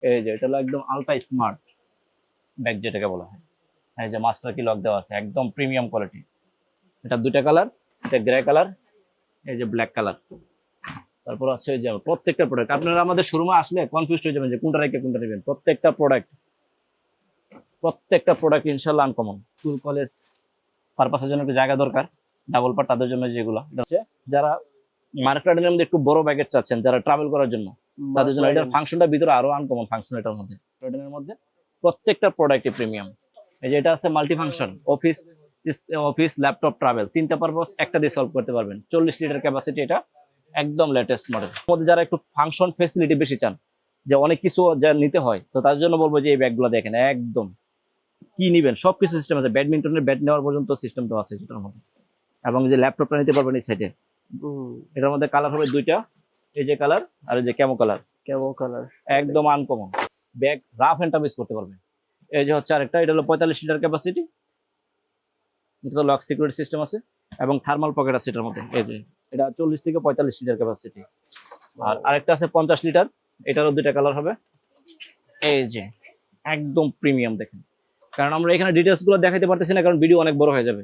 এই যে এটা হলো একদম আলট্রা স্মার্ট ব্যাগ যেটাকে বলা হয়। এই যে মাস্টার কি লক দেওয়া আছে, একদম প্রিমিয়াম কোয়ালিটি। এটা দুইটা কালার, এটা গ্রে কালার, এই যে ব্ল্যাক কালার। তারপর আছে এই যে প্রত্যেকটা প্রোডাক্ট আপনারা আমাদের শোরুমে আসলে কনফিউজ হয়ে যাবেন যে কোনটা রেখে কোনটা নেবেন। প্রত্যেকটা প্রোডাক্ট ইনশাল্লাহ আনকমন। স্কুল কলেজ পারপাসের জন্য একটু জায়গা দরকার, ডাবল পার্ট তাদের জন্য যেগুলো, এটা হচ্ছে যারা মার্ক গার্ডেনের মধ্যে একটু বড় ব্যাগের চাচ্ছেন, যারা ট্রাভেল করার জন্য, তাদের জন্য এটার ফাংশনটা ভিতরে আরো আনকমন ফাংশন। এটার মধ্যে গার্ডেনের মধ্যে প্রত্যেকটা প্রোডাক্টই প্রিমিয়াম। এই যে এটা আছে multi function, office office laptop travel তিনটা পারপাস একটা দিয়ে সলভ করতে পারবেন। 40 লিটার ক্যাপাসিটি, এটা একদম লেটেস্ট মডেল। মধ্যে যারা একটু ফাংশন ফেসিলিটি বেশি চান, যে অনেক কিছু যা নিতে হয়, তো তার জন্য বলবো যে এই ব্যাগগুলো দেখেন, একদম কি নিবেন সবকিছু সিস্টেম আছে, ব্যাডমিন্টনের ব্যাট নেওয়ার পর্যন্ত সিস্টেমটা আছে সেটার মধ্যে। এবং যে ল্যাপটপটা নিতে পারবেন এই সাইডে। এটার মধ্যে কালার হবে দুইটা, এই যে কালার আর এই যে ক্যামো কালার। একদম uncommon bag, rough and tough use করতে পারবেন। এই যে হচ্ছে আরেকটা, এটা হলো 45 লিটার ক্যাপাসিটি, এটা লক সিকিউরিটি সিস্টেম আছে এবং থার্মাল পকেট আছে এটার মধ্যে। এই যে এটা 40 থেকে 45 লিটার ক্যাপাসিটি। আর আরেকটা আছে 50 লিটার, এটারও দুইটা কালার হবে। এই যে একদম প্রিমিয়াম দেখেন, কারণ আমরা এখানে ডিটেলস গুলো দেখাতে পারতেছি না, কারণ ভিডিও অনেক বড় হয়ে যাবে।